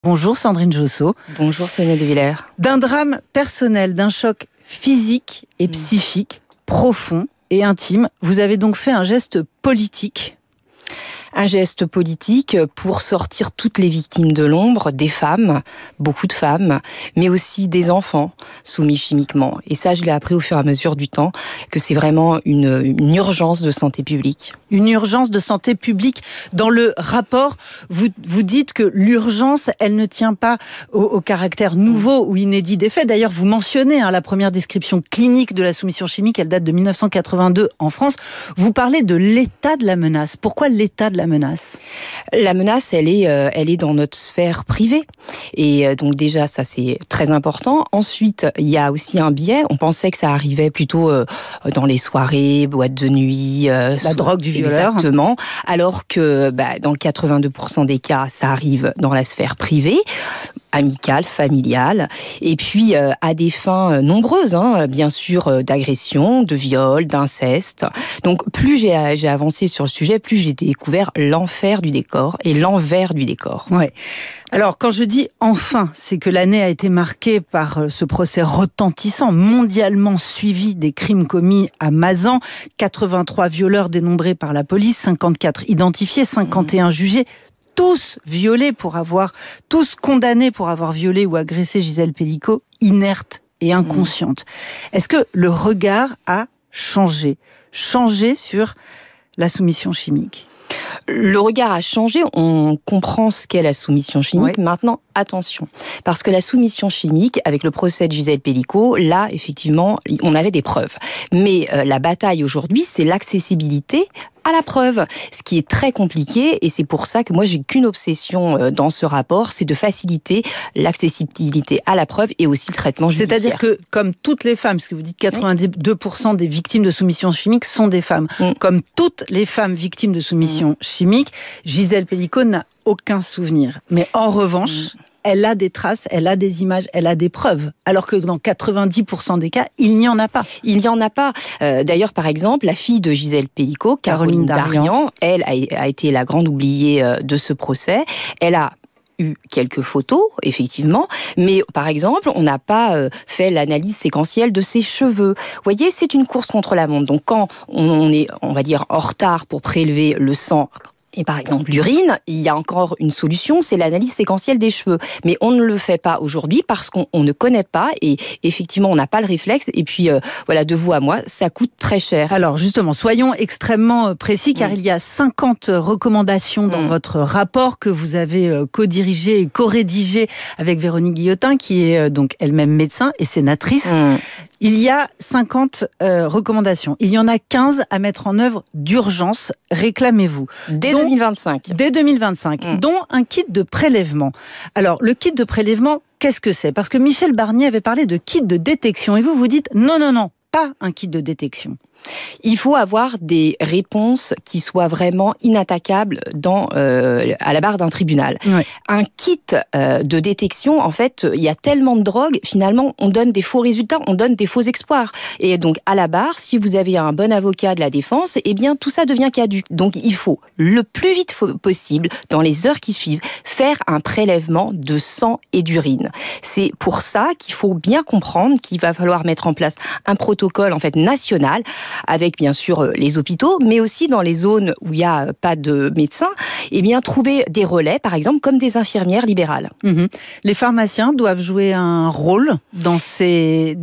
Bonjour Sandrine Josso. Bonjour Sonia De Villers. D'un drame personnel, d'un choc physique et psychique, profond et intime, vous avez donc fait un geste politique. Un geste politique pour sortir toutes les victimes de l'ombre, des femmes, beaucoup de femmes, mais aussi des enfants soumis chimiquement. Et ça, je l'ai appris au fur et à mesure du temps, que c'est vraiment une urgence de santé publique. Une urgence de santé publique. Dans le rapport, vous dites que l'urgence, elle ne tient pas au caractère nouveau ou inédit des faits. D'ailleurs, vous mentionnez la première description clinique de la soumission chimique, elle date de 1982 en France. Vous parlez de l'état de la menace. Pourquoi l'état de la menace ? La menace, elle est dans notre sphère privée. Et donc déjà, ça c'est très important. Ensuite, il y a aussi un biais. On pensait que ça arrivait plutôt dans les soirées, boîtes de nuit. La drogue du violeur. Exactement. Alors que dans 82% des cas, ça arrive dans la sphère privée, amicale, familiale, et puis à des fins nombreuses, bien sûr, d'agression, de viol, d'inceste. Donc plus j'ai avancé sur le sujet, plus j'ai découvert l'enfer du décor et l'envers du décor. Ouais. Alors, quand je dis enfin, c'est que l'année a été marquée par ce procès retentissant, mondialement suivi des crimes commis à Mazan. 83 violeurs dénombrés par la police, 54 identifiés, 51 jugés. Tous tous condamnés pour avoir violé ou agressé Gisèle Pelicot, inerte et inconsciente. Est-ce que le regard a changé sur la soumission chimique ? Le regard a changé, on comprend ce qu'est la soumission chimique. Oui. Maintenant, attention, parce que la soumission chimique, avec le procès de Gisèle Pelicot, là, effectivement, on avait des preuves. Mais la bataille aujourd'hui, c'est l'accessibilité à la preuve, ce qui est très compliqué, et c'est pour ça que moi j'ai qu'une obsession dans ce rapport, c'est de faciliter l'accessibilité à la preuve et aussi le traitement judiciaire. C'est-à-dire que, comme toutes les femmes, parce que vous dites 92% des victimes de soumission chimique sont des femmes, comme toutes les femmes victimes de soumission chimique, Gisèle Pelicot n'a aucun souvenir. Mais en revanche, elle a des traces, elle a des images, elle a des preuves. Alors que dans 90% des cas, il n'y en a pas. Il n'y en a pas. D'ailleurs, par exemple, la fille de Gisèle Pelicot, Caroline Darian, elle a été la grande oubliée de ce procès. Elle a eu quelques photos, effectivement, mais par exemple, on n'a pas fait l'analyse séquentielle de ses cheveux. Vous voyez, c'est une course contre la montre. Donc quand on est, on va dire, en retard pour prélever le sang et par exemple l'urine, il y a encore une solution, c'est l'analyse séquentielle des cheveux. Mais on ne le fait pas aujourd'hui parce qu'on ne connaît pas et effectivement on n'a pas le réflexe. Et puis voilà, de vous à moi, ça coûte très cher. Alors justement, soyons extrêmement précis car il y a 50 recommandations dans votre rapport que vous avez co-dirigé et co-rédigé avec Véronique Guillotin qui est donc elle-même médecin et sénatrice. Il y a 50 recommandations. Il y en a 15 à mettre en œuvre d'urgence. Réclamez-vous. Dès 2025. Dès 2025. Dont un kit de prélèvement. Alors, le kit de prélèvement, qu'est-ce que c'est ? Parce que Michel Barnier avait parlé de kit de détection. Et vous dites non, pas un kit de détection. Il faut avoir des réponses qui soient vraiment inattaquables à la barre d'un tribunal. Ouais. Un kit de détection, en fait, il y a tellement de drogue, finalement, on donne des faux résultats, on donne des faux espoirs. Et donc, à la barre, si vous avez un bon avocat de la défense, eh bien, tout ça devient caduc. Donc, il faut, le plus vite possible, dans les heures qui suivent, faire un prélèvement de sang et d'urine. C'est pour ça qu'il faut bien comprendre qu'il va falloir mettre en place un protocole, en fait, national, avec bien sûr les hôpitaux, mais aussi dans les zones où il n'y a pas de médecins, eh bien trouver des relais, par exemple, comme des infirmières libérales. Les pharmaciens doivent jouer un rôle dans ces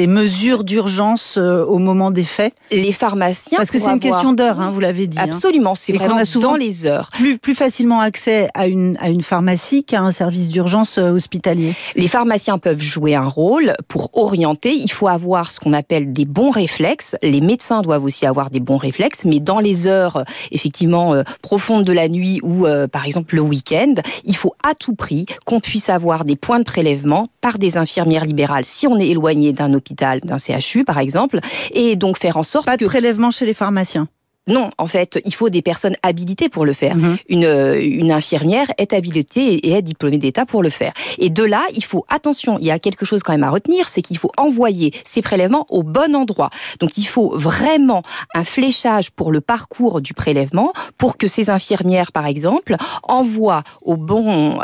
mesures d'urgence au moment des faits. Les pharmaciens, parce que c'est une question d'heure, vous l'avez dit. Absolument, c'est vraiment dans les heures. Plus facilement accès à une pharmacie qu'à un service d'urgence hospitalier. Les pharmaciens peuvent jouer un rôle pour orienter. Il faut avoir ce qu'on appelle des bons réflexes. Les médecins doivent aussi avoir des bons réflexes, mais dans les heures effectivement profondes de la nuit ou par exemple le week-end, il faut à tout prix qu'on puisse avoir des points de prélèvement par des infirmières libérales si on est éloigné d'un hôpital, d'un CHU par exemple, et donc faire en sorte pas de prélèvement chez les pharmaciens. Non, en fait, il faut des personnes habilitées pour le faire. Une infirmière est habilitée et est diplômée d'État pour le faire. Et de là, il faut, attention, il y a quelque chose quand même à retenir, c'est qu'il faut envoyer ces prélèvements au bon endroit. Donc il faut vraiment un fléchage pour le parcours du prélèvement pour que ces infirmières, par exemple, envoient au bon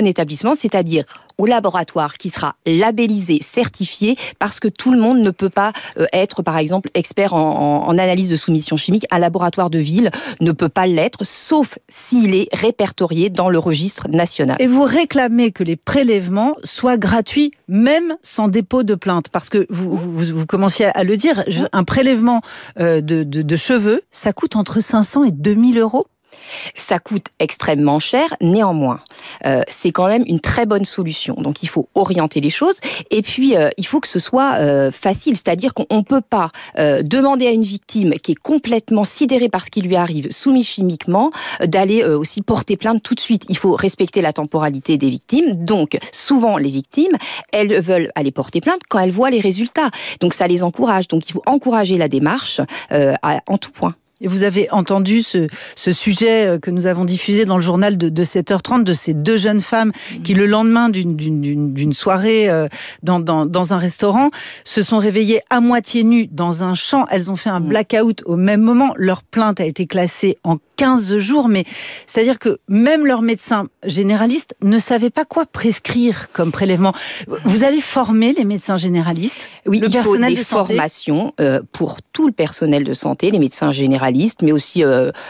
établissement, c'est-à-dire au laboratoire qui sera labellisé, certifié, parce que tout le monde ne peut pas être, par exemple, expert en analyse de soumission chimique. Un laboratoire de ville ne peut pas l'être, sauf s'il est répertorié dans le registre national. Et vous réclamez que les prélèvements soient gratuits, même sans dépôt de plainte, parce que vous commenciez à le dire, un prélèvement de cheveux, ça coûte entre 500 et 2000 euros. Ça coûte extrêmement cher, néanmoins, c'est quand même une très bonne solution. Donc il faut orienter les choses et puis il faut que ce soit facile, c'est-à-dire qu'on ne peut pas demander à une victime qui est complètement sidérée par ce qui lui arrive, soumise chimiquement, d'aller aussi porter plainte tout de suite. Il faut respecter la temporalité des victimes. Donc souvent les victimes, elles veulent aller porter plainte quand elles voient les résultats. Donc ça les encourage. Donc il faut encourager la démarche en tout point. Et vous avez entendu ce sujet que nous avons diffusé dans le journal de 7h30 de ces deux jeunes femmes qui, le lendemain d'une soirée dans un restaurant, se sont réveillées à moitié nues dans un champ. Elles ont fait un blackout au même moment. Leur plainte a été classée en 15 jours, mais c'est-à-dire que même leurs médecins généralistes ne savaient pas quoi prescrire comme prélèvement. Vous allez former les médecins généralistes ? Oui, le personnel il faut des formations pour tout le personnel de santé, les médecins généralistes, mais aussi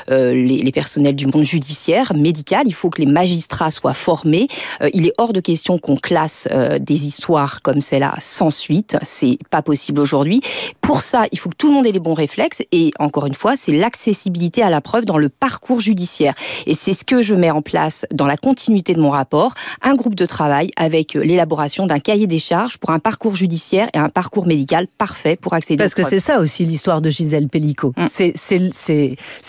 les personnels du monde judiciaire, médical. Il faut que les magistrats soient formés. Il est hors de question qu'on classe des histoires comme celle-là sans suite. C'est pas possible aujourd'hui. Pour ça, il faut que tout le monde ait les bons réflexes. Et encore une fois, c'est l'accessibilité à la preuve dans le parcours judiciaire. Et c'est ce que je mets en place dans la continuité de mon rapport, un groupe de travail avec l'élaboration d'un cahier des charges pour un parcours judiciaire et un parcours médical parfait pour accéder aux preuves. Parce que c'est ça aussi l'histoire de Gisèle Pelicot. C'est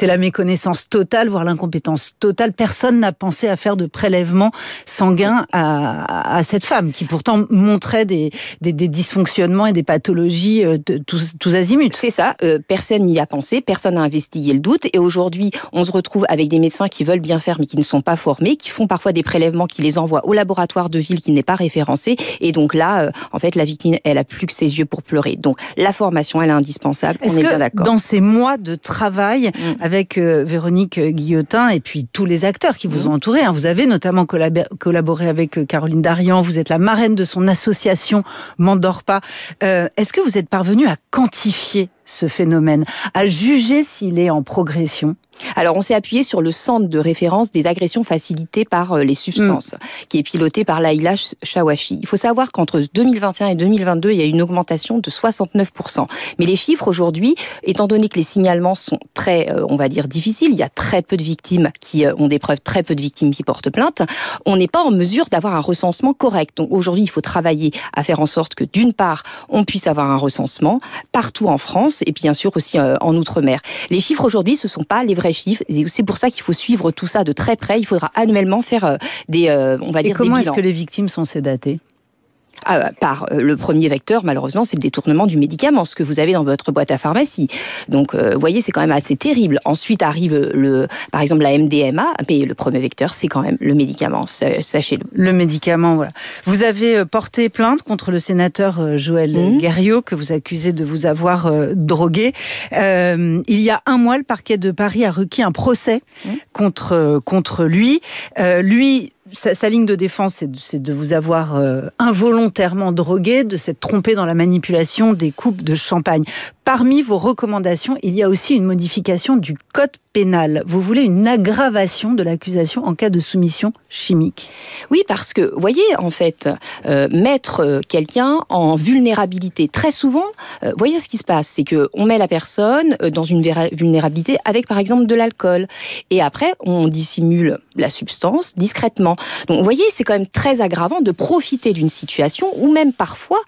la méconnaissance totale, voire l'incompétence totale. Personne n'a pensé à faire de prélèvements sanguins à cette femme, qui pourtant montrait des dysfonctionnements et des pathologies tous azimuts. C'est ça, personne n'y a pensé, personne n'a investigué le doute, et aujourd'hui, on se retrouve avec des médecins qui veulent bien faire, mais qui ne sont pas formés, qui font parfois des prélèvements, qui les envoient au laboratoire de ville qui n'est pas référencé, et donc là, en fait, la victime, elle a plus que ses yeux pour pleurer. Donc, la formation, elle est indispensable, on est bien d'accord. Dans ces mois de travail avec Véronique Guillotin et puis tous les acteurs qui vous ont entouré, vous avez notamment collaboré avec Caroline Darian, vous êtes la marraine de son association M'endors pas. Est-ce que vous êtes parvenue à quantifier ce phénomène, à juger s'il est en progression? Alors, on s'est appuyé sur le centre de référence des agressions facilitées par les substances, qui est piloté par Laïla Chawachi. Il faut savoir qu'entre 2021 et 2022, il y a une augmentation de 69%. Mais les chiffres aujourd'hui, étant donné que les signalements sont très, on va dire, difficiles, il y a très peu de victimes qui ont des preuves, très peu de victimes qui portent plainte, on n'est pas en mesure d'avoir un recensement correct. Donc aujourd'hui, il faut travailler à faire en sorte que, d'une part, on puisse avoir un recensement partout en France, et bien sûr aussi en Outre-mer. Les chiffres aujourd'hui, ce ne sont pas les vrais chiffres. C'est pour ça qu'il faut suivre tout ça de très près. Il faudra annuellement faire des bilans. Et comment est-ce que les victimes sont sédatées ? Par le premier vecteur, malheureusement, c'est le détournement du médicament, ce que vous avez dans votre boîte à pharmacie. Donc, vous voyez, c'est quand même assez terrible. Ensuite arrive, par exemple, la MDMA, mais le premier vecteur, c'est quand même le médicament, sachez-le. Le médicament, voilà. Vous avez porté plainte contre le sénateur Joël Guerriau, que vous accusez de vous avoir drogué. Il y a un mois, le parquet de Paris a requis un procès contre lui. Sa ligne de défense, c'est de vous avoir involontairement drogué, de s'être trompé dans la manipulation des coupes de champagne. Parmi vos recommandations, il y a aussi une modification du code pénal. Vous voulez une aggravation de l'accusation en cas de soumission chimique. Oui, parce que, vous voyez, en fait, mettre quelqu'un en vulnérabilité, très souvent, voyez ce qui se passe, c'est qu'on met la personne dans une vulnérabilité avec, par exemple, de l'alcool. Et après, on dissimule la substance discrètement. Donc, vous voyez, c'est quand même très aggravant de profiter d'une situation ou même parfois,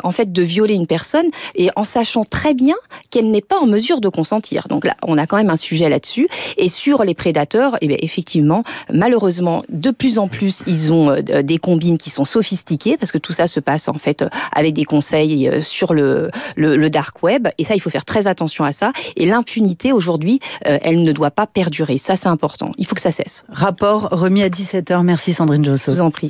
en fait, de violer une personne et en sachant très bien qu'elle n'est pas en mesure de consentir. Donc là, on a quand même un sujet là-dessus là-dessus. Et sur les prédateurs, eh bien, effectivement, malheureusement, de plus en plus, ils ont des combines qui sont sophistiquées, parce que tout ça se passe en fait avec des conseils sur le dark web. Et ça, il faut faire très attention à ça. Et l'impunité, aujourd'hui, elle ne doit pas perdurer. Ça, c'est important. Il faut que ça cesse. Rapport remis à 17h. Merci Sandrine Josso. Je vous en prie.